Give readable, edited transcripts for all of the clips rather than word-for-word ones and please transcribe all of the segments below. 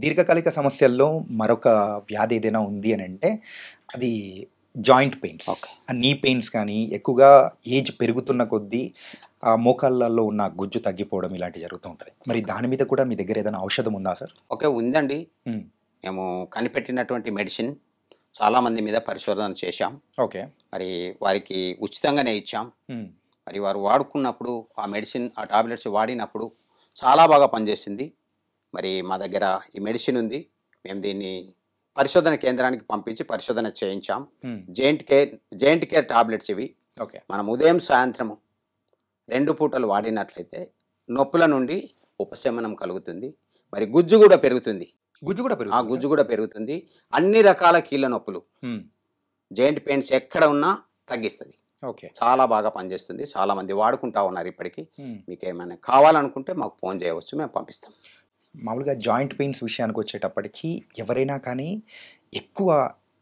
దీర్ఘకాలిక సమస్యల్లో మరొక వ్యాధి ఏదైనా ఉంది అని అంటే అది జాయింట్ పెయిన్స్. ఓకే. ఆ నీ పెయిన్స్ కానీ ఎక్కువగా ఏజ్ పెరుగుతున్న కొద్దీ ఆ మోకాళ్ళలో ఉన్న గుజ్జు తగ్గిపోవడం ఇలాంటివి జరుగుతూ ఉంటుంది. మరి దాని మీద కూడా మీ దగ్గర ఏదైనా ఔషధం ఉందా సార్? ఓకే. ఉందండి. హ్మ్. మేము కనిపెట్టినటువంటి మెడిసిన్ చాలామంది మీద పరిశోధన చేశాం. ఓకే. మరి వారికి ఉచితంగానే ఇచ్చాం. హ్మ్. మరి వారు వాడుకున్నప్పుడు ఆ మెడిసిన్, ఆ టాబ్లెట్స్ వాడినప్పుడు చాలా బాగా పనిచేసింది. మరి మా దగ్గర ఈ మెడిసిన్ ఉంది. మేము దీన్ని పరిశోధన కేంద్రానికి పంపించి పరిశోధన చేయించాం. హ్మ్. జెయింట్ కేర్ టాబ్లెట్స్ ఇవి. ఓకే. మనం ఉదయం, సాయంత్రము 2 పూటలు వాడినట్లయితే నొప్పుల నుండి ఉపశమనం కలుగుతుంది. మరి గుజ్జు కూడా పెరుగుతుంది. గుజ్జు కూడా ఆ పెరుగుతుంది గుజ్జు సార్? కూడా పెరుగుతుంది. అన్ని రకాల కీళ్ళ నొప్పులు, హ్మ్. జాయింట్ పెయిన్స్ ఎక్కడ ఉన్నా తగ్గిస్తది. ఓకే. చాలా బాగా పనిచేస్తుంది. చాలామంది వాడుకుంటా ఉన్నారు ఇప్పటికి. హ్మ్. మీకేమైనా కావాలనుకుంటే మాకు ఫోన్ చేయవచ్చు. మేము పంపిస్తాం. మామూలుగా జాయింట్ పెయిన్స్ విషయానికి వచ్చేటప్పటికి ఎవరైనా కానీ ఎక్కువ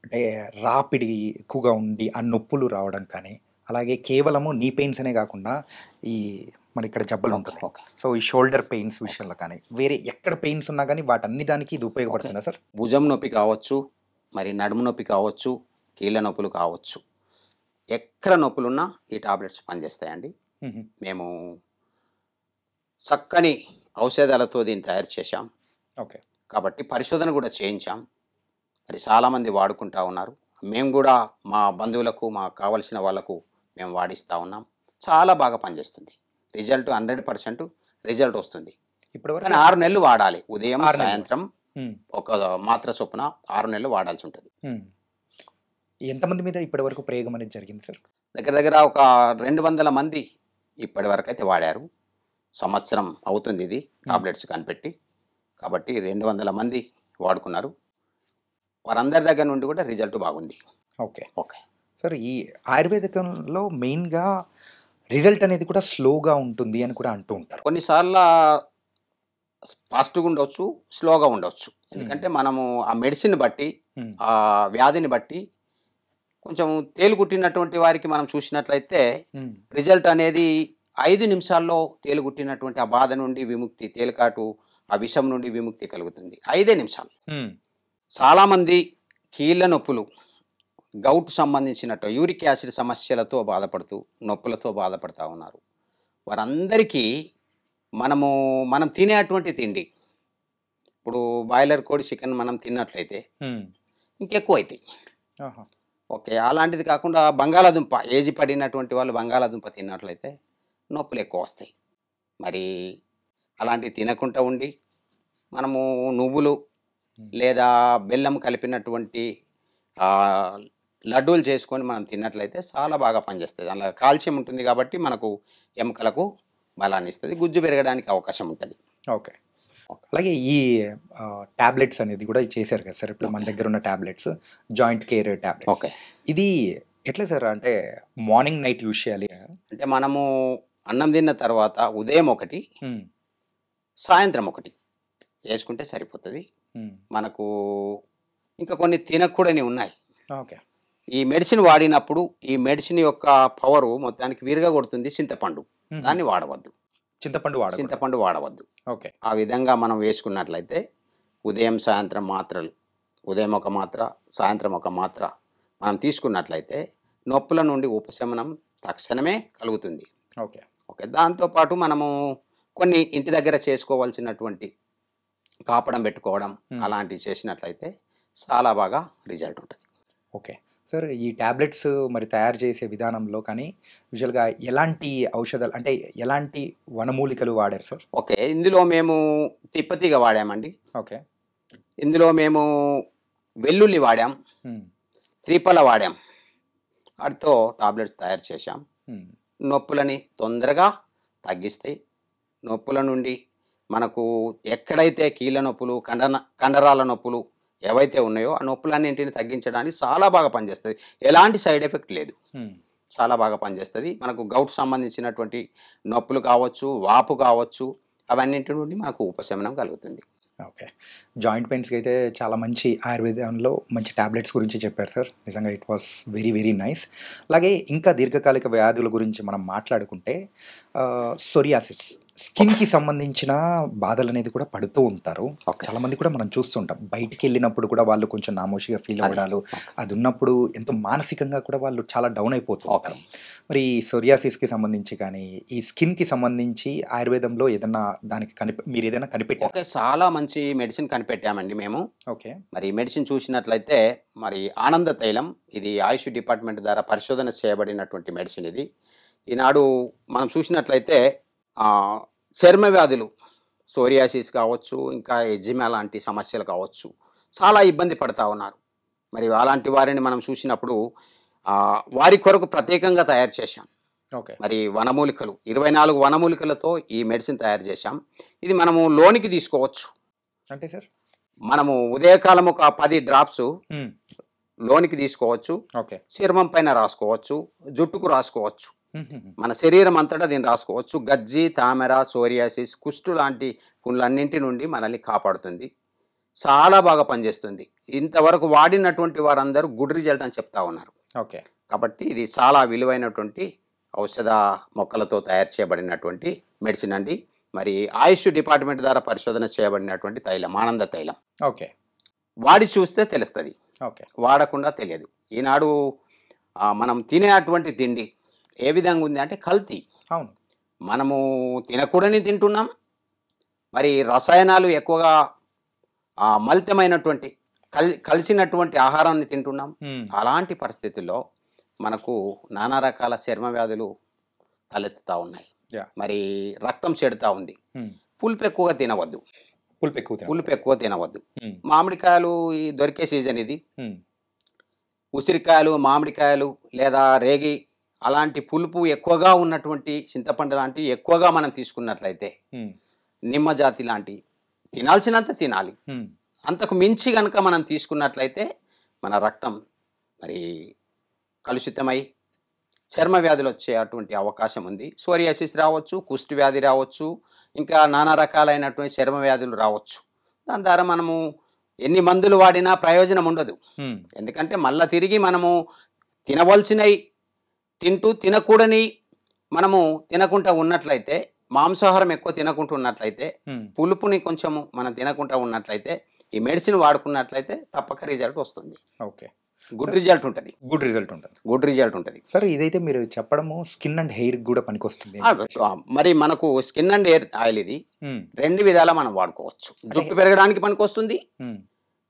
అంటే రాపిడి ఎక్కువగా ఉండి ఆ నొప్పులు రావడం కానీ అలాగే కేవలము నీ పెయిన్స్ అనే కాకుండా ఈ మన ఇక్కడ జబ్బలు ఓకే. ఉంటుంది. ఓకే. సో ఈ షోల్డర్ పెయిన్స్ విషయంలో కానీ వేరే ఎక్కడ పెయిన్స్ ఉన్నా కానీ వాటన్ని దానికి ఇది ఓకే. ఉపయోగపడుతుందా సార్? భుజం నొప్పి కావచ్చు, మరి నడుము నొప్పి కావచ్చు, కీళ్ళ నొప్పులు కావచ్చు. ఎక్కడ నొప్పులున్నా ఈ టాబ్లెట్స్ పనిచేస్తాయండి. మ్మ్. మేము చక్కని ఔషధాలతో దీన్ని తయారు చేశాం. ఓకే. కాబట్టి పరిశోధన కూడా చేయించాం. మరి చాలామంది వాడుకుంటా ఉన్నారు. మేము కూడా మా బంధువులకు, మాకు కావలసిన వాళ్ళకు మేము వాడిస్తూ ఉన్నాం. చాలా బాగా పనిచేస్తుంది. రిజల్ట్ 100% రిజల్ట్ వస్తుంది. ఇప్పటివరకు కానీ 6 నెలలు వాడాలి. ఉదయం, 6 నెలలు. సాయంత్రం మ్మ్. ఒక మాత్ర చొప్పున 6 నెలలు వాడాల్సి ఉంటుంది. మ్మ్. ఎంతమంది మీద ఇప్పటివరకు ప్రయోగం అనేది జరిగింది సార్? దగ్గర దగ్గర ఒక 200 మంది ఇప్పటి వరకు అయితే వాడారు. సంవత్సరం అవుతుంది ఇది టాబ్లెట్స్ కనిపెట్టి. కాబట్టి 200 మంది వాడుకున్నారు. వారందరి దగ్గర నుండి కూడా రిజల్ట్ బాగుంది. ఓకే. ఓకే. సార్ ఈ ఆయుర్వేదికంలో మెయిన్గా రిజల్ట్ అనేది కూడా స్లోగా ఉంటుంది అని కూడా అంటూ ఉంటారు. కొన్నిసార్లు ఫాస్ట్గా ఉండొచ్చు, స్లోగా ఉండొచ్చు. ఎందుకంటే మనము ఆ మెడిసిన్ బట్టి, మ్మ్. ఆ వ్యాధిని బట్టి కొంచెం తేలుగుట్టినటువంటి వారికి మనం చూసినట్లయితే మ్మ్. రిజల్ట్ అనేది 5 నిమిషాల్లో తేలుగుట్టినటువంటి ఆ బాధ నుండి విముక్తి, తేలికాటు ఆ విషం నుండి విముక్తి కలుగుతుంది. 5 నిమిషాలు. మ్మ్. చాలామంది కీళ్ళ నొప్పులు, గౌట్ సంబంధించినట్టు యూరిక్ యాసిడ్ సమస్యలతో బాధపడుతూ, నొప్పులతో బాధపడుతూ ఉన్నారు. వారందరికీ మనం తినేటువంటి తిండి, ఇప్పుడు బాయిలర్ కోడి, చికెన్ మనం తిన్నట్లయితే మ్మ్. ఇంకెక్కువ అవుతాయి. ఆహా. ఓకే. అలాంటిది కాకుండా బంగాళాదుంప, ఏజ్ పడినటువంటి వాళ్ళు బంగాళాదుంప తిన్నట్లయితే నొప్పులు ఎక్కువ వస్తాయి. మరి అలాంటివి తినకుండా ఉండి మనము నువ్వులు లేదా బెల్లం కలిపినటువంటి లడ్డూలు చేసుకొని మనం తిన్నట్లయితే చాలా బాగా పనిచేస్తుంది. అందులో కాల్షియం ఉంటుంది కాబట్టి మనకు ఎముకలకు బలాన్ని ఇస్తుంది. గుజ్జు పెరగడానికి అవకాశం ఉంటుంది. ఓకే. అలాగే ఈ టాబ్లెట్స్ అనేది కూడా చేశారు కదా సార్? ఇప్పుడు మన దగ్గర ఉన్న tablets joint care tablets, okay. ఇది ఎట్లా సార్? అంటే మార్నింగ్ నైట్ యూజ్ చేయాలి? అంటే మనము అన్నం తిన్న తర్వాత ఉదయం ఒకటి, మ్మ్. సాయంత్రం ఒకటి వేసుకుంటే సరిపోతుంది. మ్మ్. మనకు ఇంకా కొన్ని తినకూడని ఉన్నాయి. ఓకే. ఈ మెడిసిన్ వాడినప్పుడు ఈ మెడిసిన్ యొక్క పవరు మొత్తానికి విరగ కొడుతుంది చింతపండు. మ్మ్. దాన్ని వాడవద్దు. చింతపండు వాడకూడదు. చింతపండు వాడవద్దు. ఓకే. ఆ విధంగా మనం వేసుకున్నట్లయితే ఉదయం, సాయంత్రం మాత్రలు, ఉదయం ఒక మాత్ర, సాయంత్రం ఒక మాత్ర మనం తీసుకున్నట్లయితే నొప్పుల నుండి ఉపశమనం తక్షణమే కలుగుతుంది. ఓకే. ఓకే. దాంతోపాటు మనము కొన్ని ఇంటి దగ్గర చేసుకోవాల్సినటువంటి కాపడం పెట్టుకోవడం అలాంటివి చేసినట్లయితే చాలా బాగా రిజల్ట్ ఉంటుంది. ఓకే. సార్ ఈ టాబ్లెట్స్ మరి తయారు చేసే విధానంలో కానీ యూజువల్గా ఎలాంటి ఔషధాలు అంటే ఎలాంటి వనమూలికలు వాడారు సార్? ఓకే. ఇందులో మేము తిప్పతీగ వాడామండి. ఓకే. ఇందులో మేము వెల్లుల్లి వాడాం, మ్మ్. త్రిఫల వాడాం. వాటితో టాబ్లెట్స్ తయారు చేశాం. మ్మ్. నొప్పులని తొందరగా తగ్గిస్తాయి. నొప్పుల నుండి మనకు ఎక్కడైతే కీళ్ళ నొప్పులు, కండరాల నొప్పులు ఏవైతే ఉన్నాయో ఆ నొప్పులన్నింటిని తగ్గించడానికి చాలా బాగా పనిచేస్తుంది. ఎలాంటి సైడ్ ఎఫెక్ట్ లేదు. మ్మ్. చాలా బాగా పనిచేస్తుంది. మనకు గౌట్ సంబంధించినటువంటి నొప్పులు కావచ్చు, వాపు కావచ్చు, అవన్నింటి నుండి మనకు ఉపశమనం కలుగుతుంది. ఓకే. జాయింట్ పెయిన్స్కి అయితే చాలా మంచి ఆయుర్వేదంలో మంచి టాబ్లెట్స్ గురించి చెప్పారు సార్. నిజంగా it was very very nice. అలాగే ఇంకా దీర్ఘకాలిక వ్యాధుల గురించి మనం మాట్లాడుకుంటే సోరియాసిస్ స్కిన్‌కి సంబంధించిన బాధలనేది కూడా పడుతూ ఉంటారు. ఓకే. చాలామంది కూడా మనం చూస్తుంటాం. బయటికెళ్ళినప్పుడు కూడా వాళ్ళు కొంచెం నామోషీగా ఫీల్ అదే. అవ్వడాలు, ఓకే. అదున్నప్పుడు ఎంతో మానసికంగా కూడా వాళ్ళు చాలా డౌన్ అయిపోతూ ఓకే. ఉంటారు. మరి ఈ సోరియాసిస్‌కి సంబంధించి కానీ, ఈ స్కిన్‌కి సంబంధించి ఆయుర్వేదంలో ఏదన్నా దానికి మీరేదైనా కనిపెట్టారా? ఓకే. చాలా మంచి మెడిసిన్ కనిపెట్టామండి మేము. ఓకే. మరి ఈ మెడిసిన్ చూసినట్లయితే మరి ఆనంద తైలం ఇది ఆయుష్ డిపార్ట్మెంట్ ద్వారా పరిశోధన చేయబడినటువంటి మెడిసిన్ ఇది. ఈనాడు మనం చూసినట్లయితే చర్మ వ్యాధులు సోరియాసిస్ కావచ్చు, ఇంకా ఎగ్జిమా లాంటి సమస్యలు కావచ్చు, చాలా ఇబ్బంది పడతా ఉన్నారు. మరి అలాంటి వారిని మనం చూసినప్పుడు వారి కొరకు ప్రత్యేకంగా తయారు చేశాం. ఓకే. మరి వనమూలికలు 24 వనమూలికలతో ఈ మెడిసిన్ తయారు చేశాం. ఇది మనము లోనికి తీసుకోవచ్చు. అంటే సార్? మనము ఉదయకాలం ఒక 10 డ్రాప్స్ హ్మ్. లోనికి తీసుకోవచ్చు. ఓకే. చర్మం పైన రాసుకోవచ్చు, జుట్టుకు రాసుకోవచ్చు. హుహుహు. మన శరీరం అంతటా దీన్ని రాసుకోవచ్చు. గజ్జి, తామర, సోరియాసిస్, కుష్టు లాంటి పుండ్లన్నింటి నుండి మనల్ని కాపాడుతుంది. చాలా బాగా పనిచేస్తుంది. ఇంతవరకు వాడినటువంటి వారందరూ గుడ్ రిజల్ట్ అని చెప్తా ఉన్నారు. ఓకే. కాబట్టి ఇది చాలా విలువైనటువంటి ఔషధ మొక్కలతో తయారు చేయబడినటువంటి మెడిసిన్ అండి. మరి ఆయుష్ డిపార్ట్మెంట్ ద్వారా పరిశోధన చేయబడినటువంటి తైలం ఆనంద తైలం. ఓకే. వాడి చూస్తే తెలుస్తుంది, ఓకే. వాడకుండా తెలియదు. ఈనాడు మనం తినే అటువంటి తిండి ఏ విధంగా ఉంది అంటే కల్తీ. అవును. మనము తినకూడని తింటున్నాం. మరి రసాయనాలు ఎక్కువగా మలితమైనటువంటి కలిసినటువంటి ఆహారాన్ని తింటున్నాం. హ్మ్. అలాంటి పరిస్థితుల్లో మనకు నానా రకాల చర్మ వ్యాధులు తలెత్తుతా ఉన్నాయి. యాహ్! మరి రక్తం చెడుతా ఉంది. హ్మ్. పులుపు ఎక్కువగా తినవద్దు. పులుపు ఎక్కువ తినవద్దు. హ్మ్. మామిడికాయలు ఈ దొరికే సీజన్ ఇది. హ్మ్. ఉసిరికాయలు, మామిడికాయలు లేదా రేగి అలాంటి పులుపు ఎక్కువగా ఉన్నటువంటి చింతపండు లాంటివి ఎక్కువగా మనం తీసుకున్నట్లయితే, హ్మ్. నిమ్మ జాతి లాంటి తినాల్సినంత తినాలి. హ్మ్. అంతకు మించి గనుక మనం తీసుకున్నట్లయితే మన రక్తం మరి కలుషితమై చర్మ వ్యాధులు వచ్చే అటువంటి అవకాశం ఉంది. సోరియాసిస్ రావచ్చు, కుష్టు వ్యాధి రావచ్చు, ఇంకా నానా రకాలైనటువంటి చర్మ వ్యాధులు రావచ్చు. దాని ద్వారా మనము ఎన్ని మందులు వాడినా ప్రయోజనం ఉండదు. హ్మ్. ఎందుకంటే మళ్ళా తిరిగి మనము తినవలసినవి తింటూ తినకూడని మనము తినకుండా ఉన్నట్లయితే, మాంసాహారం ఎక్కువ తినకుండా ఉన్నట్లయితే, హ్మ్. పులుపుని కొంచెము మనం తినకుండా ఉన్నట్లయితే, ఈ మెడిసిన్ వాడుకున్నట్లయితే తప్పక రిజల్ట్ వస్తుంది. ఓకే. గుడ్ రిజల్ట్ ఉంటుంది. గుడ్ రిజల్ట్ ఉంటుంది. గుడ్ రిజల్ట్ ఉంటుంది. సార్ ఇదైతే మీరు చెప్పడము స్కిన్ అండ్ హెయిర్‌కి గూడా పనికొస్తుంది అని చెప్పేసి. మరి మనకు స్కిన్ అండ్ హెయిర్ ఆయిల్ ఇది హ్మ్. 2 విధాలా మనం వాడుకోవచ్చు. జుట్టు పెరగడానికి పనికొస్తుంది. హ్మ్.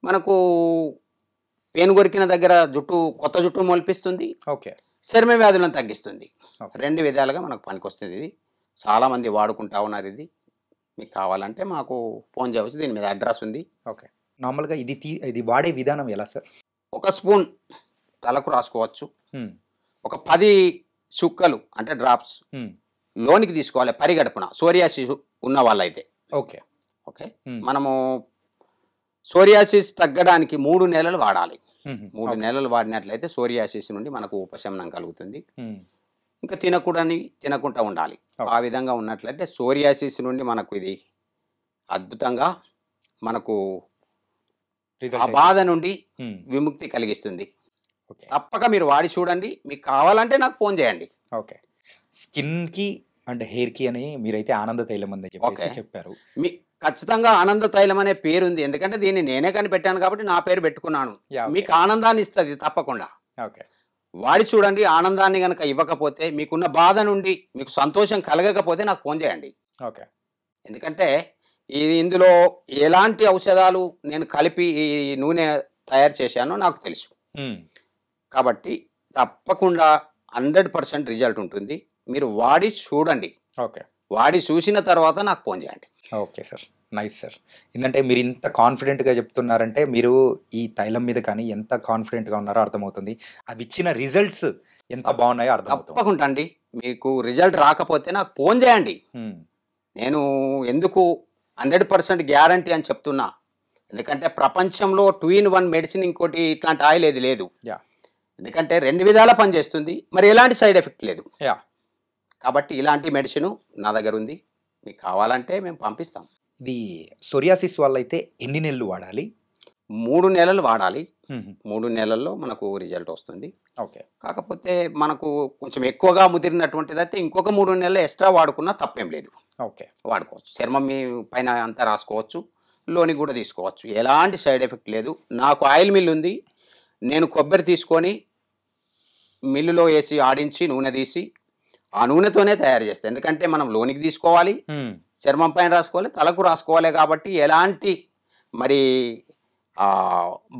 మనకు పేను కొరికిన దగ్గర కొత్త జుట్టు మొలిపిస్తుంది. ఓకే. చర్మ వ్యాధులను తగ్గిస్తుంది. ఓకే. 2 విధాలుగా మనకు పనికొస్తుంది ఇది. చాలామంది వాడుకుంటా ఉన్నారు ఇది. మీకు కావాలంటే మాకు ఫోన్ చేయవచ్చు. దీని మీద అడ్రస్ ఉంది. ఓకే. నార్మల్‌గా ఇది వాడే విధానం ఎలా సార్? ఒక స్పూన్ తలకు రాసుకోవచ్చు. హ్మ్. ఒక 10 చుక్కలు అంటే డ్రాప్స్ హ్మ్. లోనికి తీసుకోవాలి పరిగడుపున సోరియాసిస్ ఉన్న వాళ్ళైతే. ఓకే. ఓకే. హ్మ్. మనము సోరియాసిస్ తగ్గడానికి 3 నెలలు వాడాలి. హుహు. 3 ఓకే. నెలలు వాడినట్లయితే సోరియాసిస్ నుండి మనకు ఉపశమనం కలుగుతుంది. హ్మ్. ఇంకా తినకుండా ఉండాలి. ఓకే. ఆ విధంగా ఉన్నట్లయితే సోరియాసిస్ నుండి మనకు ఇది అద్భుతంగా మనకు ఆ రిజల్ట్ అయితే బాధ నుండి హ్మ్. విముక్తి కలిగిస్తుంది. ఓకే. తప్పక మీరు వాడి చూడండి. మీకు కావాలంటే నాకు ఫోన్ చేయండి. ఓకే. స్కిన్‌కి అండ్ హెయిర్‌కి అని మీరైతే ఆనంద తైలం అని చెప్పేసి ఓకే. చెప్పారు. ఖచ్చితంగా ఆనంద తైలం అనే పేరుంది. ఎందుకంటే దీన్ని నేనే కనిపెట్టాను కాబట్టి నా పేరు పెట్టుకున్నాను. యాహ్! ఓకే. మీకు ఆనందాన్ని ఇస్తది తప్పకుండా. ఓకే. వాడి చూడండి. ఆనందాన్ని గనక ఇవ్వకపోతే, మీకున్న బాధ నుండి మీకు సంతోషం కలగకపోతే నాకు ఫోన్ చేయండి. ఓకే. ఎందుకంటే ఇందులో ఎలాంటి ఔషధాలు నేను కలిపి ఈ నూనె తయారు చేశానో నాకు తెలుసు. హ్మ్. కాబట్టి తప్పకుండా 100% రిజల్ట్ ఉంటుంది. మీరు వాడి చూడండి. ఓకే. వాడి చూసిన తర్వాత నాకు ఫోన్ చేయండి. Okay sir. Nice sir. ఏందంటే మీరింత కాన్ఫిడెంట్‌గా చెప్తున్నారంటే, మీరు ఈ తైలం మీద కానీ ఎంత కాన్ఫిడెంట్‌గా ఉన్నారో అర్థమవుతుంది. అవిచ్చిన రిజల్ట్స్ ఎంత బాగున్నాయో అర్థమవుతుంది. తప్పకుండా అండి. మీకు రిజల్ట్ రాకపోతే నాకు ఫోన్ చేయండి. హ్మ్. నేను ఎందుకు 100% గ్యారంటీ అని చెప్తున్నా. ఎందుకంటే ప్రపంచంలో 2 ఇన్ 1 మెడిసిన్ ఇంకోటి ఇట్లాంటి ఆయిల్ ఏది లేదు. యాహ్! ఎందుకంటే 2 విధాలా పనిచేస్తుంది. మరి ఎలాంటి సైడ్ ఎఫెక్ట్ లేదు. యాహ్! కాబట్టి ఇలాంటి మెడిసిన్ నా దగ్గర ఉంది. మీకు కావాలంటే మేము పంపిస్తాం. ఇది సోరియాసిస్ వాళ్ళైతే ఎన్ని నెలలు వాడాలి? 3 నెలలు వాడాలి. హుహు. 3 నెలల్లో మనకు రిజల్ట్ వస్తుంది. ఓకే. కాకపోతే మనకు కొంచెం ఎక్కువగా ముదిరినటువంటిదైతే ఇంకొక 3 నెలలు ఎక్స్‌ట్రా వాడుకున్నా తప్పేం లేదు. ఓకే. వాడుకోవచ్చు. చర్మం మీ పైన అంతా రాసుకోవచ్చు. లోనికి కూడా తీసుకోవచ్చు. ఎలాంటి సైడ్ ఎఫెక్ట్ లేదు. నాకు ఆయిల్ మిల్ ఉంది. నేను కొబ్బరి తీసుకొని మిల్లులో ఏసి ఆడించి నూనె తీసి, ఆ నూనెతోనే తయారు చేస్తా. ఎందుకంటే మనం లోనికి తీసుకోవాలి, హ్మ్. చర్మం పైన రాసుకోవాలి, తలకు రాసుకోవాలి కాబట్టి ఎలాంటి మరి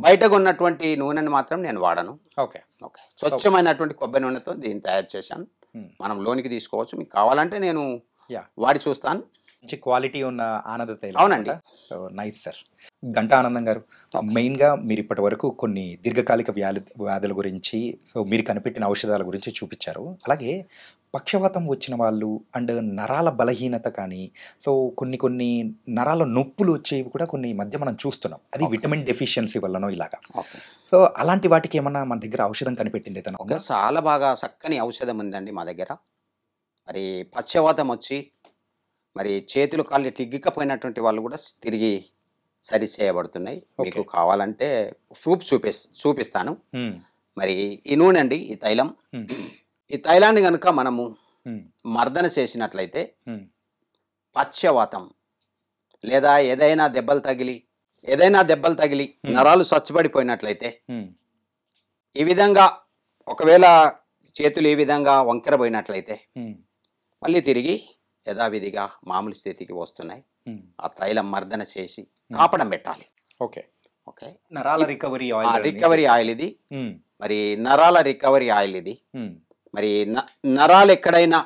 బయట కొన్నటువంటి నూనెని మాత్రం నేను వాడను. ఓకే. ఓకే. స్వచ్ఛమైనటువంటి కొబ్బరి నూనెతో దీన్ని తయారు చేశాను. హ్మ్. మనం లోనికి తీసుకోవచ్చు. మీకు కావాలంటే నేను యాహ్! వాడి చూస్తాను. మంచి క్వాలిటీ ఉన్న ఆనంద తైలం అవునండి. అన్నమాట. So, nice sir. గంటా ఆనందం గారు, ఓకే. మెయిన్‌గా మీరు ఇప్పటివరకు కొన్ని దీర్ఘకాలిక వ్యాధుల గురించి, సో, మీరు కనిపెట్టిన ఔషధాల గురించి చూపిచ్చారు. అలాగే పక్షవాతం వచ్చిన వాళ్ళు అండ్ నరాల బలహీనత కానీ, సో, కొన్ని నరాల నొప్పులు వచ్చేవి కూడా కొన్ని ఈ మధ్య మనం చూస్తున్నాం. అది ఓకే. విటమిన్ డెఫిషియన్సీ వల్లనో ఇలాగా. ఓకే. సో, అలాంటి వాటికి ఏమన్నా మన దగ్గర ఔషధం కనిపెట్టింది ఏదైనా ఓకే. ఉందా? చాలా బాగా చక్కని ఔషధం ఉందండి మా దగ్గర. మరి పక్షవాతం వచ్చి మరి చేతులు కాళ్ళు టిగ్గికపోయినటువంటి వాళ్ళు కూడా తిరిగి సరి చేయబడుతున్నాయి. మీకు ఓకే. కావాలంటే ప్రూఫ్ చూపిస్తాను. హ్మ్. మరి ఈ నూనె అండి, ఈ తైలం. హ్మ్. ఈ తైలాన్ని గనుక మనము హ్మ్. మర్దన చేసినట్లయితే హ్మ్. పక్షవాతం లేదా ఏదైనా దెబ్బలు తగిలి హ్మ్. నరాలు స్వచ్ఛపడిపోయినట్లయితే హ్మ్. ఈ విధంగా ఒకవేళ చేతులు ఈ విధంగా వంకరపోయినట్లయితే హ్మ్. మళ్ళీ తిరిగి యథావిధిగా మామూలు స్థితికి వస్తున్నాయి. హ్మ్. ఆ తైలం మర్దన చేసి హ్మ్. కాపడం పెట్టాలి. ఓకే. ఓకే. నరాల రికవరీ ఆ ఆయిల్ రికవరీ ఆయిల్ ఇది. హ్మ్. మరి నరాల రికవరీ ఆయిల్ ఇది. హ్మ్. మరి నరాలు ఎక్కడైనా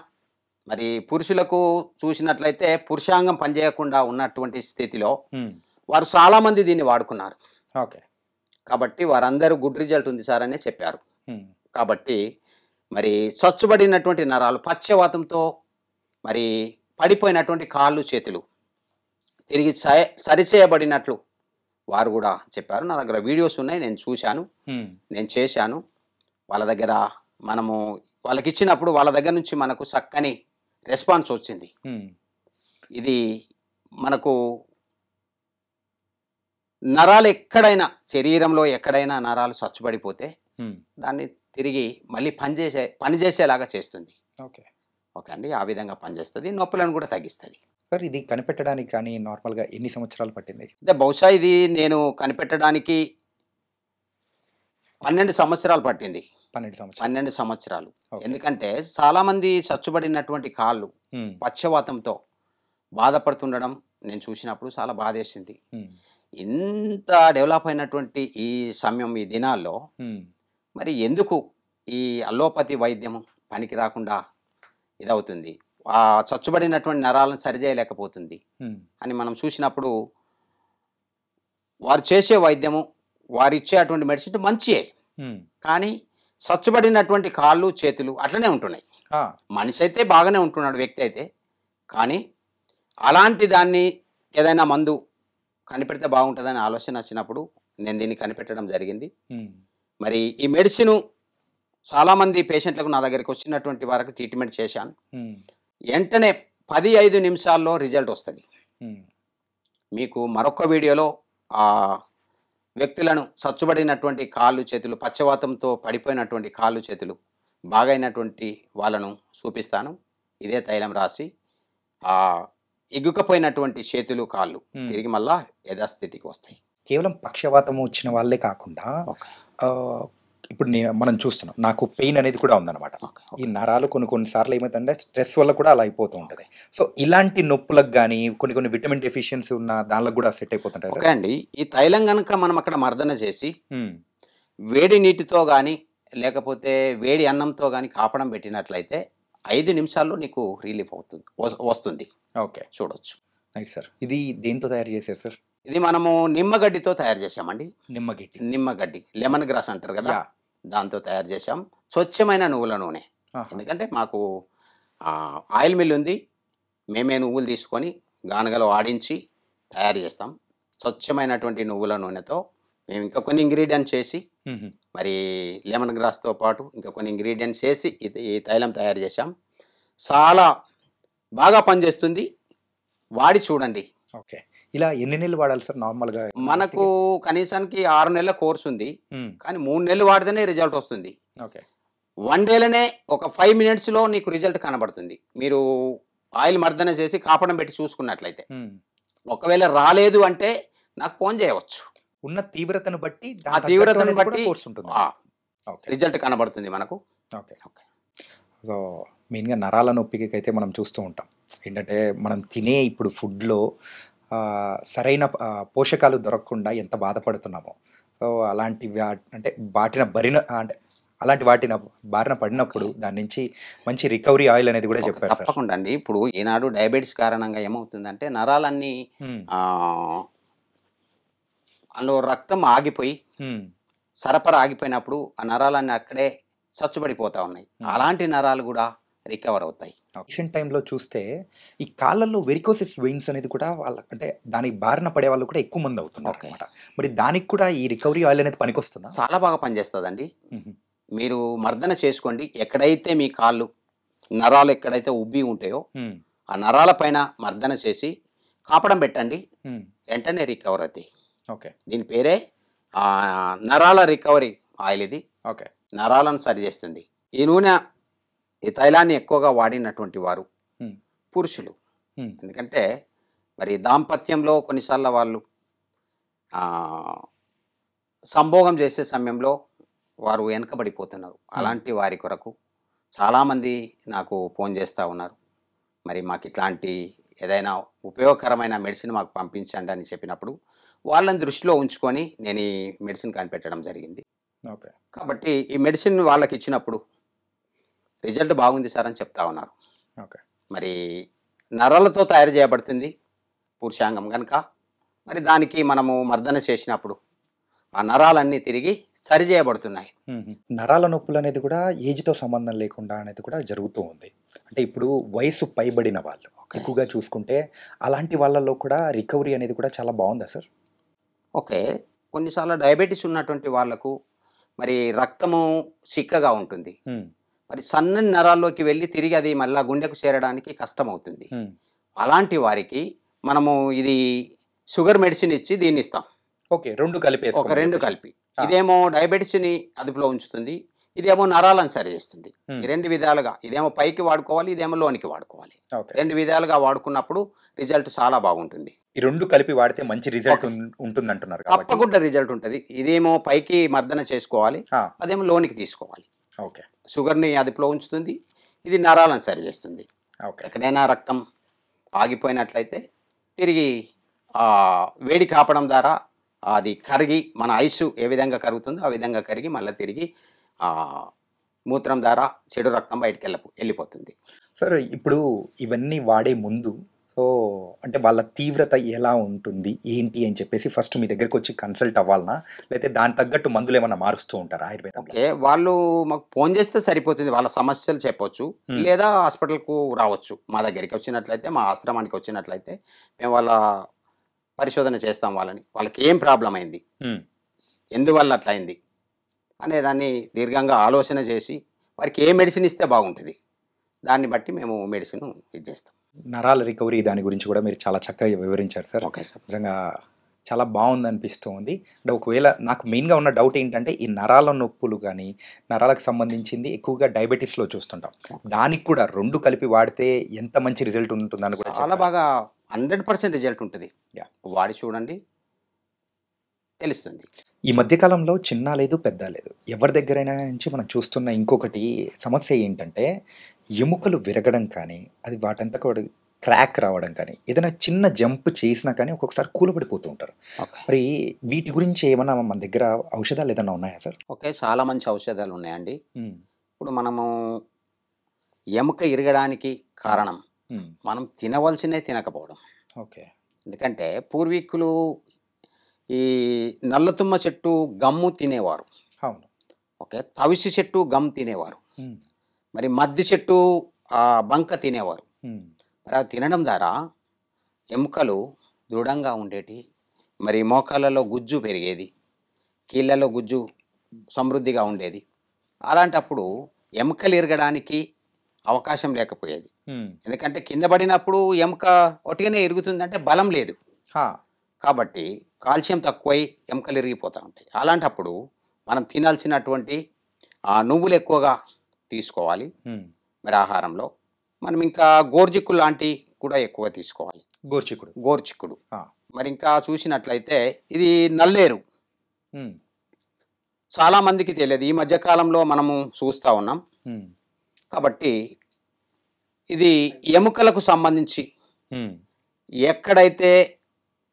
మరి పురుషులకు చూసినట్లయితే పురుషాంగం పనిచేయకుండా ఉన్నటువంటి స్థితిలో హ్మ్. వారు చాలామంది దీన్ని వాడుకున్నారు. ఓకే. కాబట్టి వారందరూ గుడ్ రిజల్ట్ ఉంది సార్ అనే చెప్పారు. హ్మ్. కాబట్టి మరి స్వచ్ఛబడినటువంటి నరాలు పక్షవాతంతో మరి పడిపోయినటువంటి కాళ్ళు చేతులు తిరిగి సరిచేయబడినట్లు వారు కూడా చెప్పారు. నా దగ్గర వీడియోస్ ఉన్నాయి. నేను చూశాను. హ్మ్. నేను చేశాను. వాళ్ళ దగ్గర మనము వాళ్ళకిచ్చినప్పుడు వాళ్ళ దగ్గర నుంచి మనకు చక్కని రెస్పాన్స్ వచ్చింది. హ్మ్. ఇది మనకు నరాలు ఎక్కడైనా శరీరంలో ఎక్కడైనా నరాలు స్వచ్ఛబడిపోతే హ్మ్. దాన్ని తిరిగి మళ్ళీ పనిచేసేలాగా చేస్తుంది. ఓకే. ఓకే అండి. ఆ విధంగా పనిచేస్తుంది. నొప్పులను కూడా తగ్గిస్తుంది. సార్ ఇది కనిపెట్టడానికి కానీ నార్మల్‌గా ఎన్ని సంవత్సరాలు పట్టింది? అంటే బహుశా ఇది నేను కనిపెట్టడానికి 12 సంవత్సరాలు పట్టింది. 12 సంవత్సరాలు. 12 సంవత్సరాలు. ఓకే. ఎందుకంటే చాలామంది చచ్చుబడినటువంటి కాళ్ళు హ్మ్. పక్షవాతంతో బాధపడుతుండడం నేను చూసినప్పుడు చాలా బాధేసింది. హ్మ్. ఇంత డెవలప్ అయినటువంటి ఈ సమయం, ఈ దినాల్లో హ్మ్. మరి ఎందుకు ఈ అల్లోపతి వైద్యం పనికి రాకుండా ఇదవుతుంది? ఆ చచ్చుబడినటువంటి నరాలను సరిచేయలేకపోతుంది హ్మ్. అని మనం చూసినప్పుడు వారు చేసే వైద్యము, వారిచ్చే అటువంటి మెడిసిన్ మంచియే. హ్మ్. కానీ స్వచ్ఛబడినటువంటి కాళ్ళు, చేతులు అట్లనే ఉంటున్నాయి. ఆ! మనిషి అయితే బాగానే ఉంటున్నాడు, వ్యక్తి అయితే. కానీ అలాంటి దాన్ని ఏదైనా మందు కనిపెడితే బాగుంటుందని ఆలోచన వచ్చినప్పుడు నేను దీన్ని కనిపెట్టడం జరిగింది. హ్మ్. మరి ఈ మెడిసిను చాలామంది పేషెంట్లకు నా దగ్గరికి వచ్చినటువంటి వారికి ట్రీట్మెంట్ చేశాను. హ్మ్. వెంటనే 15 నిమిషాల్లో రిజల్ట్ వస్తుంది. హ్మ్. మీకు మరొక వీడియోలో ఆ వ్యక్తులను సచ్చుబడినటువంటి కాళ్ళు, చేతులు, పక్షవాతంతో పడిపోయినటువంటి కాళ్ళు, చేతులు బాగైనటువంటి వాళ్ళను చూపిస్తాను. ఇదే తైలం రాసి ఎగ్గుకపోయినటువంటి చేతులు, కాళ్ళు హ్మ్. తిరిగి మళ్ళా యథాస్థితికి వస్తాయి. కేవలం పక్షవాతం వచ్చిన వాళ్ళే కాకుండా ఓకే. ఇప్పుడు మనం చూస్తున్నాం. నాకు పెయిన్ అనేది కూడా ఉందన్నమాట. ఓకే. ఈ ఓకే. నరాలు కొన్ని సార్లు ఏమైతుందంటే స్ట్రెస్ వల్ల కూడా అలా అయిపోతూ ఉంటది. సో, ఇలాంటి నొప్పులకు గాని కొన్ని విటమిన్ డెఫిషియన్సీ ఉన్న దానిలకు కూడా సెట్ అయిపోతుంటాయా ఓకే సార్? అండి. ఈ తైలం గనక మనం అక్కడ మర్దన చేసి హ్మ్. వేడి నీటితో గానీ, లేకపోతే వేడి అన్నంతో గానీ కాపడం పెట్టినట్లయితే 5 నిమిషాల్లో నీకు రిలీఫ్ అవుతుంది. వస్తుంది. ఓకే. చూడొచ్చు. Nice sir. ఇది దేనితో తయారు చేశారు సార్? ఇది మనము నిమ్మగడ్డితో తయారు చేశామండి. నిమ్మగిట్టి. నిమ్మగడ్డి, లెమన్ గ్రాస్ అంటారు కదా! యాహ్! దాంతో తయారు చేశాం. స్వచ్ఛమైన నువ్వుల నూనె. ఆహా! ఎందుకంటే మాకు ఆయిల్ మిల్ ఉంది. మేమే నువ్వులు తీసుకొని గానుగలో ఆడించి తయారు చేస్తాం. స్వచ్ఛమైనటువంటి నువ్వుల నూనెతో మేము ఇంకా కొన్ని ఇంగ్రీడియంట్స్ చేసి హుహు. మరి లెమన్ గ్రాస్‌తో పాటు ఇంకా కొన్ని ఇంగ్రీడియంట్స్ చేసి ఈ తైలం తయారు చేశాం. చాలా బాగా పనిచేస్తుంది. వాడి చూడండి. ఓకే. ఇలా ఎన్ని నెలలు వాడాలి సార్ నార్మల్‌గా? మనకు కనీసానికి 6 నెలల కోర్స్ ఉంది. హ్మ్. కానీ 3 నెలలు వాడితేనే రిజల్ట్ వస్తుంది. ఓకే. 1 డేలోనే ఒక 5 మినిట్స్‌లో నీకు రిజల్ట్ కనబడుతుంది. మీరు ఆయిల్ మర్దన చేసి కాపడం పెట్టి చూసుకున్నట్లయితే. హ్మ్. ఒకవేళ రాలేదు అంటే నాకు ఫోన్ చేయవచ్చు. ఉన్న తీవ్రతను బట్టి ఆ దాని తీవ్రతను తగ్గట్టు అనేది కూడా బట్టి కోర్స్ ఉంటుంది. ఆ! ఓకే. రిజల్ట్ కనబడుతుంది మనకు. ఓకే. ఓకే. సో, మెయిన్‌గా నరాల నొప్పికైతే మనం చూస్తూ ఉంటాం. ఏంటంటే మనం తినే ఇప్పుడు ఫుడ్‌లో సరైన పోషకాలు దొరకకుండా ఎంత బాధపడుతున్నామో. సో, అలాంటి అంటే అలాంటి వాటిన బారిన ఓకే. పడినప్పుడు దాని నుంచి మంచి రికవరీ ఆయిల్ అనేది కూడా ఓకే. చెప్పారు సార్. తప్పకుండా అండి. ఇప్పుడు ఈనాడు డయాబెటిస్ కారణంగా ఏమవుతుందంటే నరాలన్నీ హ్మ్. ఆహ్, అందులో రక్తం ఆగిపోయి హ్మ్. సరఫరా ఆగిపోయినప్పుడు ఆ నరాలన్నీ అక్కడే చచ్చుబడిపోతా ఉన్నాయి. హ్మ్. అలాంటి నరాలు గూడా రికవర్ అవుతాయి. రీసెంట్ టైమ్‌లో చూస్తే ఈ కాళ్ళల్లో వెరికోసిస్ వెయిన్స్ అనేది కూడా అంటే దానికి బారిన పడే వాళ్ళు కూడా ఎక్కువ మంది ఓకే. అవుతున్నారనమాట. మరి దానికి కూడా ఈ రికవరీ ఆయిల్ అనేది పనికొస్తుందా? చాలా బాగా పనిచేస్తదండి. హుహు. మీరు మర్దన చేసుకోండి. ఎక్కడైతే మీ కాళ్ళు, నరాలు ఎక్కడైతే ఉబ్బి ఉంటాయో, హ్మ్. ఆ నరాల పైన మర్దన చేసి కాపడం పెట్టండి. హ్మ్. వెంటనే రికవర్ అవుతాయి. ఓకే. దీని పేరే నరాల రికవరీ ఆయిల్ ఇది. ఓకే. నరాలను సరిచేస్తుంది. ఈ నూనె, ఈ తైలాన్ని ఎక్కువగా వాడినటువంటి వారు హ్మ్. పురుషులు. హ్మ్. ఎందుకంటే మరి దాంపత్యంలో కొన్నిసార్లు వాళ్ళు ఆహ్, సంభోగం చేసే సమయంలో వారు వెనకబడిపోతున్నారు. హ్మ్. అలాంటి వారి కొరకు చాలామంది నాకు ఫోన్ చేస్తా ఉన్నారు. మరి మాకిట్లాంటి ఏదైనా ఉపయోగకరమైన మెడిసిన్ మాకు పంపించండి అని చెప్పినప్పుడు, వాళ్ళని దృష్టిలో ఉంచుకొని నేను ఈ మెడిసిన్ కనిపెట్టడం జరిగింది. ఓకే. కాబట్టి ఈ మెడిసిన్ వాళ్ళకిచ్చినప్పుడు రిజల్ట్ బాగుంది సార్ అని చెప్తా ఉన్నారు. ఓకే. మరి నరాలతో తయారు చేయబడుతుంది పురుషాంగం గనుక, మరి దానికి మనము మర్దన చేసినప్పుడు ఆ నరాలన్నీ తిరిగి సరిచేయబడుతున్నాయి. హుహు. నరాల నొప్పులనేది కూడా ఏజ్‌తో సంబంధం లేకుండా అనేది కూడా జరుగుతూ ఉంది. అంటే ఇప్పుడు వయస్సు పైబడిన వాళ్ళు ఓకే. ఎక్కువగా చూసుకుంటే అలాంటి వాళ్ళలో కూడా రికవరీ అనేది కూడా చాలా బావుందా సార్? ఓకే. కొన్నిసార్లు డయాబెటిస్ ఉన్నటువంటి వాళ్ళకు మరి రక్తము చిక్కగా ఉంటుంది. హ్మ్. మరి సన్నని నరాల్లోకి వెళ్ళి తిరిగి అది మళ్ళా గుండెకు చేరడానికి కష్టమవుతుంది. హ్మ్. అలాంటి వారికి మనము ఇది షుగర్ మెడిసిన్ ఇచ్చి దీన్నిస్తాం. ఓకే. 2 ఒక కలిపేసుకోమని 2 జెప్పేసి. కలిపి. ఆ! ఇదేమో డయాబెటిస్‌ని అదుపులో ఉంచుతుంది. ఇదేమో నరాలను సరిచేస్తుంది. ఈ హ్మ్. 2 విధాలుగా ఇదేమో పైకి వాడుకోవాలి. ఇదేమో లోనికి వాడుకోవాలి. ఓకే. 2 విధాలుగా వాడుకున్నప్పుడు రిజల్ట్ చాలా బాగుంటుంది. ఈ 2 కలిపి వాడితే మంచి రిజల్ట్ ఓకే. ఉంటుందంటున్నారు కాబట్టి. తప్పకుండా రిజల్ట్ ఉంటది. ఇదేమో పైకి మర్దన చేసుకోవాలి. ఆ! అదేమో లోనికి తీసుకోవాలి. ఓకే. షుగర్‌ని అదుపులో ఉంచుతుంది. ఇది నరాలను సరిచేస్తుంది. ఓకే. ఎక్కడైనా రక్తం ఆగిపోయినట్లయితే తిరిగి వేడి కాపడం ద్వారా అది కరిగి మన ఐసు ఏ విధంగా కరుగుతుందో ఆ విధంగా కరిగి మళ్ళా తిరిగి ఆహ్, మూత్రం ద్వారా చెడు రక్తం ఎళ్ళిపోతుంది. సార్ ఇప్పుడు ఇవన్నీ వాడే ముందు సో, అంటే వాళ్ళ తీవ్రత ఎలా ఉంటుంది? ఏంటి అని చెప్పేసి ఫస్ట్ మీ దగ్గరకొచ్చి కన్సల్ట్ అవ్వాలనా? లేతే దానికి తగ్గట్టు మందులేమన్నా మారుస్తూ ఉంటారా ఆయుర్వేదంలో? ఓకే. వాళ్ళు మాకు ఫోన్ చేస్తే సరిపోతుంది. వాళ్ళ సమస్యలు చెప్పొచ్చు. హ్మ్. లేదా హాస్పిటల్‌కు రావచ్చు. మా దగ్గరికి వచ్చినట్లయితే, మా ఆశ్రమానికి వచ్చినట్లయితే మేము వాళ్ళ పరిశోధన చేస్తాం వాళ్ళని. వాళ్ళకి ఏం ప్రాబ్లమ్ అయింది? హ్మ్. ఎందువల్ల అట్లా అయింది? అనేదాన్ని దీర్ఘంగా ఆలోచన చేసి, వారికి ఏ మెడిసిన్ ఇస్తే బాగుంటది? దాన్ని బట్టి మేము మెడిసిన్ ఇది చేస్తాం. నరాల రికవరీ దాని గురించి కూడా మీరు చాలా చక్కగా వివరించారు సార్. Okay sir. నిజంగా చాలా బావుందనిపిస్తూ ఉంది. అంటే ఒకవేళ నాకు మెయిన్‌గా ఉన్న డౌట్ ఏంటంటే, ఈ నరాల నొప్పులు గానీ, నరాలకు సంబంధించింది ఎక్కువగా డయాబెటిస్‌లో చూస్తుంటాం. దానికి కూడా 2 కలిపి వాడితే ఎంత మంచి రిజల్ట్ ఉంటుందని కూడా చాలా చెప్పారు. బాగా 100% రిజల్ట్ ఉంటది. యాహ్! వాడి చూడండి తెలుస్తుంది. ఈ మధ్య కాలంలో చిన్న లేదు, పెద్ద లేదు. ఎవరి దగ్గరైనా నుంచి మనం చూస్తున్న ఇంకొకటి సమస్య ఏంటంటే, ఎముకలు విరగడం కానీ, అది వాటంతట కూడా క్రాక్ రావడం కానీ, ఏదైనా చిన్న జంప్ చేసినా కానీ ఒక్కొక్కసారి కూలబడిపోతూ ఉంటారు. ఓకే. మరి వీటి గురించి ఏమన్నా మన దగ్గర ఔషధాలు ఏదన్నా ఉన్నాయా సార్? ఓకే. చాలా మంచి ఔషధాలున్నాయండి. హ్మ్. ఇప్పుడు మనము ఎముక ఇరగడానికి కారణం హ్మ్. మనం తినవలసినవి తినకపోవడం. ఓకే. ఎందుకంటే పూర్వీకులు ఈ నల్లతుమ్మ చెట్టు గమ్ము తినేవారు. అవును. ఓకే. తవిసి చెట్టు గమ్ తినేవారు. హ్మ్. మరి మద్ది చెట్టు బంక తినేవారు. హ్మ్. మరి అవి తినడం ద్వారా ఎముకలు దృఢంగా ఉండేటియి. మరి మోకాళ్ళలో గుజ్జు పెరిగేది. కీళ్ళలో గుజ్జు సమృద్ధిగా ఉండేది. అలాంటప్పుడు ఎముకలు ఇరగడానికి అవకాశం లేకపోయేది. హ్మ్. ఎందుకంటే కింద పడినప్పుడు ఎముక ఒట్టిగానే ఇరుగుతుందంటే బలం లేదు. ఆ! కాబట్టి కాల్షియం తక్కువై ఎముకలు ఇరిగిపోతూ ఉంటాయి. అలాంటప్పుడు మనం తినాల్సినటువంటి నువ్వులు ఎక్కువగా తీసుకోవాలి. హ్మ్. మరి ఆహారంలో మనం ఇంకా గోర్చిక్కుడు లాంటి కూడా ఎక్కువ తీసుకోవాలి. గోరుచిక్కుడు. గోర్చిక్కుడు ఆ! మరి ఇంకా చూసినట్లయితే ఇది నల్లేరు. హ్మ్. చాలా మందికి తెలియదు. ఈ మధ్య కాలంలో మనము చూస్తా ఉన్నాం. హ్మ్. కాబట్టి ఇది ఎముకలకు సంబంధించి హ్మ్. ఎక్కడైతే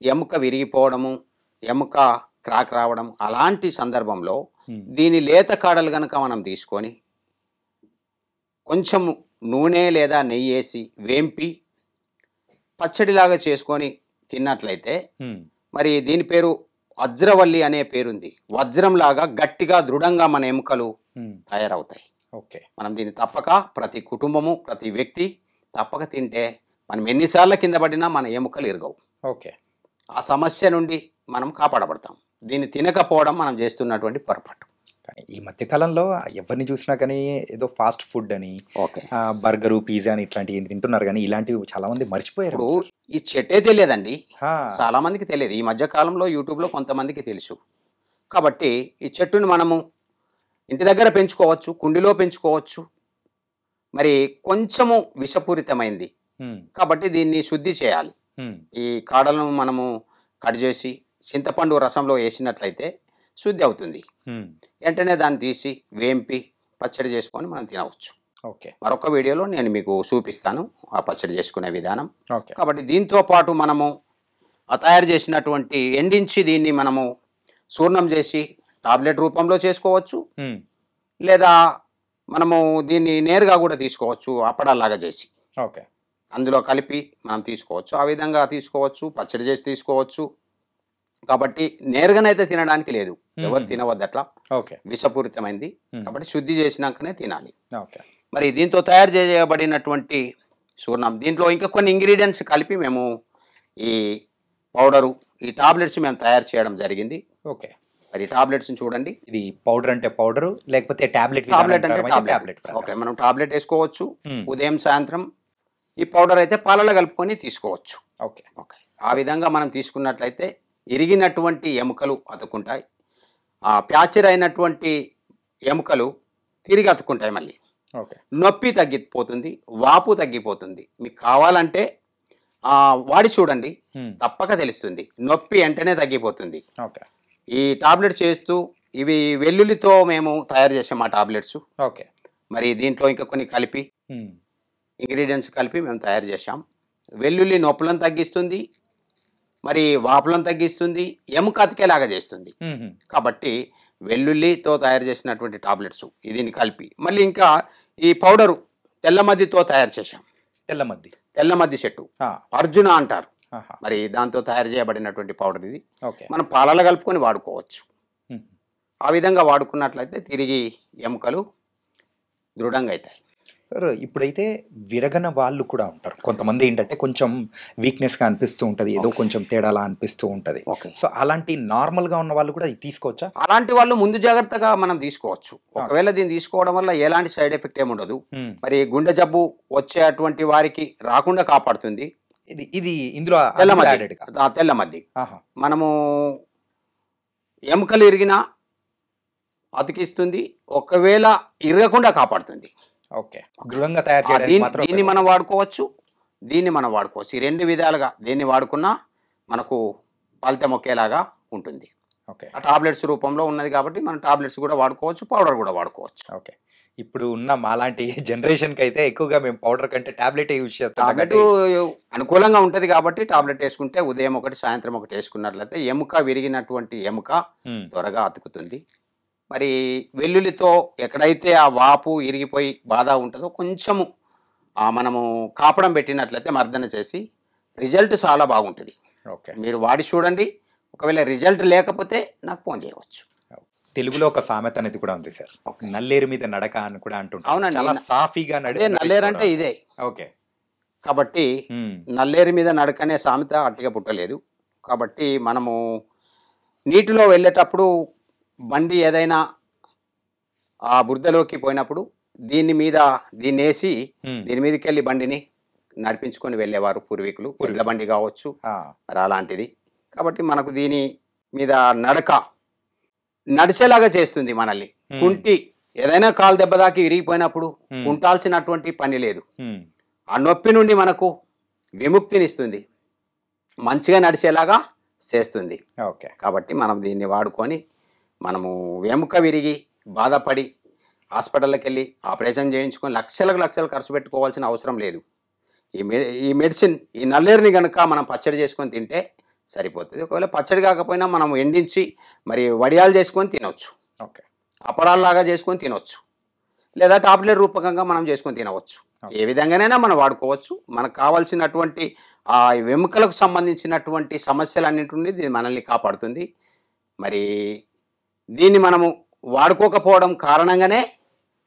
ఎముక విరిగిపోవడము, ఎముక క్రాక్ రావడం అలాంటి సందర్భంలో హ్మ్. దీని లేత కాడలు గనక మనం తీసుకొని కొంచెం నూనె లేదా నెయ్యి వేసి వేంపి పచ్చడిలాగా చేసుకొని తిన్నట్లయితే హ్మ్. మరి దీని పేరు వజ్రవల్లి అనే పేరుంది. వజ్రంలాగా గట్టిగా దృఢంగా మన ఎముకలు హ్మ్. తయారవుతాయి. ఓకే. మనం దీన్ని తప్పక ప్రతి కుటుంబము, ప్రతి వ్యక్తి తప్పక తింటే మనం ఎన్నిసార్లు కింద పడినా మన ఎముకలు ఇరగవు. ఓకే. ఆ సమస్య నుండి మనం కాపాడబడతాం. దీన్ని తినకపోవడం మనం చేస్తున్నటువంటి పొరపాటు. కానీ ఈ మధ్య కాలంలో ఎవరిని చూసినా కానీ ఏదో ఫాస్ట్ ఫుడ్ అని, ఓకే. బర్గరు, పిజ్జా అని ఇట్లాంటివి తింటున్నారు గానీ, ఇలాంటివి చాలా మంది మర్చిపోయారు ఇప్పుడు సార్. ఈ చెట్టే తెలియదండి. ఆ! చాలా మందికి తెలియదు. ఈ మధ్య కాలంలో యూట్యూబ్‌లో కొంతమందికి తెలుసు. కాబట్టి ఈ చెట్టుని మనము ఇంటి దగ్గర పెంచుకోవచ్చు, కుండీలో పెంచుకోవచ్చు. మరి కొంచెము విషపూరితమైంది. హ్మ్. కాబట్టి దీన్ని శుద్ధి చేయాలి. హ్మ్. ఈ కాడలను మనము కట్ చేసి చింతపండు రసంలో వేసినట్లయితే శుద్ధి అవుతుంది. హ్మ్. వెంటనే దాన్ని తీసి వేంపి పచ్చడి చేసుకొని మనం తినవచ్చు. ఓకే. మరొక వీడియోలో నేను మీకు చూపిస్తాను ఆ పచ్చడి చేసుకునే విధానం. ఓకే. కాబట్టి దీంతో పాటు మనము తయారు చేసినటువంటి ఎండించి దీన్ని మనము చూర్ణం చేసి టాబ్లెట్ రూపంలో చేసుకోవచ్చు. హ్మ్. లేదా మనము దీన్ని నేరుగా కూడా తీసుకోవచ్చు అప్పడాలాగా చేసి. ఓకే. అందులో కలిపి మనం తీసుకోవచ్చు. ఆ విధంగా తీసుకోవచ్చు. పచ్చడి చేసి తీసుకోవచ్చు. కాబట్టి నేరుగానైతే తినడానికి లేదు. ఎవరు తినవద్దట్లా. ఓకే. విషపూరితమైంది. కాబట్టి శుద్ధి చేసినాకనే తినాలి. ఓకే. మరి దీంతో తయారు చేయబడినటువంటి చూర్ణం దీంట్లో ఇంకా కొన్ని ఇంగ్రీడియంట్స్ కలిపి మేము ఈ పౌడరు, ఈ టాబ్లెట్స్ మేము తయారు చేయడం జరిగింది. ఓకే. మరి ఈ టాబ్లెట్స్‌ని చూడండి. ఇది పౌడర్ అంటే పౌడరు, లేకపోతే టాబ్లెట్ టాబ్లెట్ అంటే టాబ్లెట్. Tablet okay. మనం టాబ్లెట్ వేసుకోవచ్చు. హ్మ్. ఉదయం, సాయంత్రం. ఈ పౌడర్ అయితే పాలలో కలుపుకొని తీసుకోవచ్చు. ఓకే. ఓకే. ఆ విధంగా మనం తీసుకున్నట్లయితే ఇరిగినటువంటి ఎముకలు అతుక్కుంటాయి. ఫ్రాక్చర్ అయినటువంటి ఎముకలు తిరిగి అతుక్కుంటాయి మళ్ళీ. ఓకే. నొప్పి తగ్గిపోతుంది. వాపు తగ్గిపోతుంది. మీకు కావాలంటే వాడి చూడండి. హ్మ్. తప్పక తెలుస్తుంది. నొప్పి వెంటనే తగ్గిపోతుంది. ఓకే. ఈ టాబ్లెట్స్ చేస్తూ ఇవి వెల్లుల్లితో మేము తయారు చేసాం ఆ టాబ్లెట్స్. ఓకే. మరి దీంట్లో ఇంకా కొన్ని కలిపి హ్మ్. ఇంగ్రీడియంట్స్ కలిపి మేము తయారు చేశాం. వెల్లుల్లి నొప్పులను తగ్గిస్తుంది. మరి వాపులను తగ్గిస్తుంది. ఎముక అతికేలాగా చేస్తుంది. హుహు. కాబట్టి వెల్లుల్లితో తయారు చేసినటువంటి టాబ్లెట్స్ దీన్ని కలిపి మళ్ళీ ఇంకా ఈ పౌడరు తెల్లమద్దితో తయారు చేశాం. తెల్లమద్ది. తెల్లమద్ది చెట్టు ఆ! అర్జున అంటారు. ఆహా! మరి దాంతో తయారు చేయబడినటువంటి పౌడర్ ఇది. ఓకే. మనం పాలలో కలుపుకొని వాడుకోవచ్చు. హ్మ్. ఆ విధంగా వాడుకున్నట్లయితే తిరిగి ఎముకలు దృఢంగా అవుతాయి. సార్ ఇప్పుడైతే విరగన వాళ్ళు కూడా ఉంటారు. కొంతమంది ఏంటంటే కొంచెం వీక్‌నెస్‌గా అనిపిస్తూ ఉంటది. ఏదో ఓకే. కొంచెం తేడాలా అనిపిస్తూ ఉంటది. ఓకే. సో, అలాంటి నార్మల్‌గా ఉన్న వాళ్ళు కూడా ఇది తీసుకోవచ్చా? అలాంటి వాళ్ళు ముందు జాగ్రత్తగా మనం తీసుకోవచ్చు. ఓకే. ఒకవేళ దీన్ని తీసుకోవడం వల్ల ఎలాంటి సైడ్ ఎఫెక్ట్ ఏముండదు. హ్మ్. మరి గుండె జబ్బు వచ్చేటువంటి వారికి రాకుండా కాపాడుతుంది. ఇది ఇది ఇందులో అది కూడా తెల్లమద్ది. యాడెడ్‌గా. తెల్లమద్ది. ఆహా! మనము ఎముకలు ఇరిగినా అతికిస్తుంది. ఒకవేళ ఇరగకుండా కాపాడుతుంది. ఓకే. దృఢంగా తయారు చేయడానికి దీన్ని మాత్రం దీన్ని మనం ఉపయోగపడుతుంది. వాడుకోవచ్చు. దీన్ని మనం వాడుకోవచ్చు. ఈ 2 విధాలుగా దీన్ని వాడుకున్నా మనకు ఫలితం ఒకేలాగా ఉంటుంది. ఓకే. ఆ టాబ్లెట్స్ రూపంలో ఉన్నది కాబట్టి మనం టాబ్లెట్స్ కూడా వాడుకోవచ్చు. పౌడర్ కూడా వాడుకోవచ్చు. ఓకే. ఇప్పుడు ఉన్న మాలాంటి జనరేషన్‌కైతే ఎక్కువగా మేము పౌడర్ కంటే టాబ్లెటే యూజ్ చేస్తుంటాం టాబ్లెట్ కాబట్టి అనుకూలంగా ఉంటది కాబట్టి టాబ్లెట్ వేసుకుంటే ఉదయం ఒకటి, సాయంత్రం ఒకటి వేసుకున్నట్లయితే ఎముక విరిగినటువంటి ఎముక హ్మ్. త్వరగా అతుకుతుంది. మరి వెల్లుల్లితో ఎక్కడైతే ఆ వాపు ఇరిగిపోయి బాధ ఉంటుందో కొంచెము మనము కాపడం పెట్టినట్లయితే మర్దన చేసి రిజల్ట్ చాలా బాగుంటుంది. ఓకే. మీరు వాడి చూడండి. ఒకవేళ రిజల్ట్ లేకపోతే నాకు ఫోన్ చేయవచ్చు. తెలుగులో ఒక సామెత అనేది కూడా ఉంది సార్. ఓకే. నల్లేరు మీద నడక అని కూడా అంటుంటారు. అవునండి. చాలా సాఫీగా అదే నల్లేరంటే ఇదే. ఓకే. కాబట్టి హ్మ్. నల్లేరు మీద నడకనే సామెత అట్టిగా పుట్టలేదు. కాబట్టి మనము నీటిలో వెళ్ళేటప్పుడు బండి ఏదైనా ఆ బురదలోకి పోయినప్పుడు దీన్నేసి హ్మ్. దీని మీదకెళ్ళి బండిని నడిపించుకొని వెళ్ళేవారు పూర్వీకులు. ఎడ్ల బండి కావచ్చు. ఆ! మరి అలాంటిది. కాబట్టి మనకు దీని మీద నడిచేలాగా చేస్తుంది మనల్ని. హ్మ్. కుంటి ఏదైనా కాలు దెబ్బ దాకి విరిగిపోయినప్పుడు హ్మ్. కుంటాల్సినటువంటి పని లేదు. హ్మ్. ఆ నొప్పి నుండి మనకు విముక్తినిస్తుంది, మంచిగా నడిచేలాగా చేస్తుంది. ఓకే. కాబట్టి మనం దీన్ని వాడుకొని మనము వెముక విరిగి బాధపడి హాస్పిటల్కి వెళ్ళి ఆపరేషన్ చేయించుకొని లక్షలకు లక్షలు ఖర్చు పెట్టుకోవాల్సిన అవసరం లేదు. ఈ మెడిసిన్ ఈ నల్లేరుని కనుక మనం పచ్చడి చేసుకొని తింటే సరిపోతుంది. ఒకవేళ పచ్చడి కాకపోయినా మనం ఎండించి మరి వడియాలు చేసుకొని తినవచ్చు, ఓకే. అపరాల్లాగా చేసుకొని తినవచ్చు, లేదా టాబ్లెట్ రూపకంగా మనం చేసుకొని తినవచ్చు. ఏ విధంగానైనా మనం వాడుకోవచ్చు. మనకు కావాల్సినటువంటి ఆ వెముకలకు సంబంధించినటువంటి సమస్యలన్నింటి నుండి దీన్ని మనల్ని కాపాడుతుంది. మరి దీన్ని మనము వాడుకోకపోవడం కారణంగానే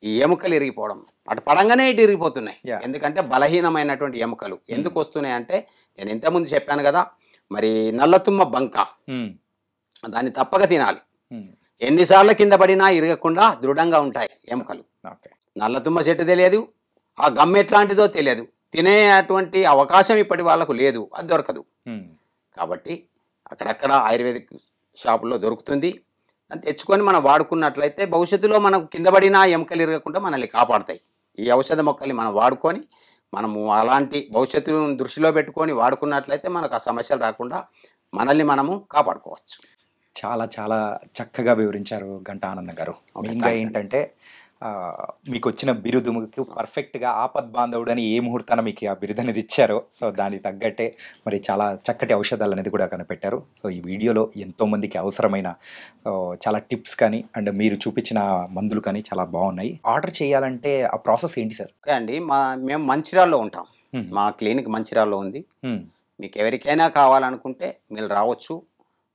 ఈ ఎముకలు ఇరిగిపోవడం, అటు పడంగానే ఇటు ఇరిగిపోతున్నాయి. Yeah. ఎందుకంటే బలహీనమైనటువంటి ఎముకలు ఎందుకు వస్తున్నాయి అంటే, నేను ఇంతకుముందు చెప్పాను కదా, మరి నల్లతుమ్మ బంక హ్మ్. దాన్ని తప్పక తినాలి. హ్మ్. ఎన్నిసార్లు కింద పడినా ఇరగకుండా దృఢంగా ఉంటాయి ఎముకలు. ఓకే. నల్లతుమ్మ చెట్టు తెలియదు, ఆ గమ్ ఎట్లాంటిదో తెలియదు, తినేటువంటి అవకాశం ఇప్పటి వాళ్ళకు లేదు, అది దొరకదు. హ్మ్. కాబట్టి అక్కడక్కడ ఆయుర్వేదిక్ షాపుల్లో దొరుకుతుంది. దాన్ని తెచ్చుకొని మనం వాడుకున్నట్లయితే భవిష్యత్తులో మనకు కింద పడినా ఎముకలు ఇరగకుండా మనల్ని కాపాడుతాయి. ఈ ఔషధ మొక్కల్ని మనం వాడుకొని మనము అలాంటి భవిష్యత్తును దృష్టిలో పెట్టుకొని వాడుకున్నట్లయితే మనకు ఆ సమస్యలు రాకుండా మనల్ని మనము కాపాడుకోవచ్చు. చాలా చాలా చక్కగా వివరించారు గంటా ఆనందం గారు. ఓకే, మెయిన్గా థ్యాంక్ యూ అండి. ఏంటంటే మీకు వచ్చిన బిరుదుకు పర్ఫెక్ట్గా ఆపద్ బాంధవుడు అని ఏ ముహూర్తాన మీకు ఆ బిరుదు అనేది ఇచ్చారో, సో దానికి తగ్గట్టే మరి చాలా చక్కటి ఔషధాలు అనేది కూడా కనిపెట్టారు. సో ఈ వీడియోలో ఎంతోమందికి అవసరమైన సో చాలా టిప్స్ కానీ అండ్ మీరు చూపించిన మందులు కానీ చాలా బాగున్నాయి. ఆర్డర్ చేయాలంటే ఆ ప్రాసెస్ ఏంటి సార్? ఓకే అండి, మేము మంచిర్యాలలో ఉంటాం. హ్మ్. మా క్లినిక్ మంచిర్యాలలో ఉంది. హ్మ్. మీకు ఎవరికైనా కావాలనుకుంటే మీరు రావచ్చు.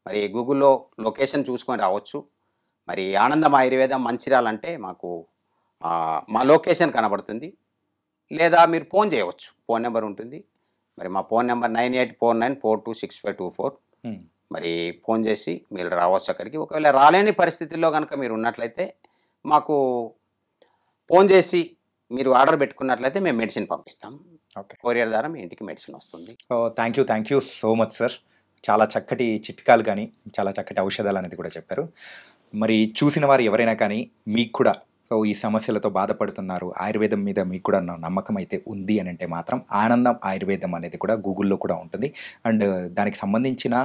మరి గూగుల్లో లొకేషన్ చూసుకొని రావచ్చు. మరి ఆనందం ఆయుర్వేదం మంచిర్యాల అంటే మాకు మా లొకేషన్ కనబడుతుంది. లేదా మీరు ఫోన్ చేయవచ్చు, ఫోన్ నెంబర్ ఉంటుంది. మరి మా ఫోన్ నెంబర్ 9849426524. హ్మ్. మరి ఫోన్ చేసి మీరు రావచ్చు అక్కడికి. ఒకవేళ రాలేని పరిస్థితుల్లో కనుక మీరు ఉన్నట్లయితే మాకు ఫోన్ చేసి మీరు ఆర్డర్ పెట్టుకున్నట్లయితే మేము మెడిసిన్ పంపిస్తాం. ఓకే. కొరియర్ ద్వారా మీ ఇంటికి మెడిసిన్ వస్తుంది. So thank you so much sir. చాలా చక్కటి చిట్కాలు కానీ చాలా చక్కటి ఔషధాలు అనేది కూడా చెప్పారు. మరి చూసిన వారు ఎవరైనా కానీ మీకు కూడా సో ఈ సమస్యలతో బాధపడుతున్నారు, ఆయుర్వేదం మీద మీకు కూడా నమ్మకం అయితే ఉంది అని అంటే మాత్రం ఆనందం ఆయుర్వేదం అనేది కూడా గూగుల్లో కూడా ఉంటుంది. అండ్ దానికి సంబంధించిన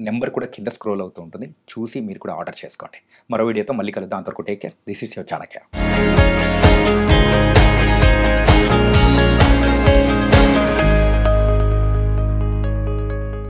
నెంబర్ కూడా కింద స్క్రోల్ అవుతూ ఉంటుంది. చూసి మీరు కూడా ఆర్డర్ చేసుకోండి. మరో వీడియోతో మళ్ళీ కలుద్దాం. అంతవరకు take care. This is your Chanakya.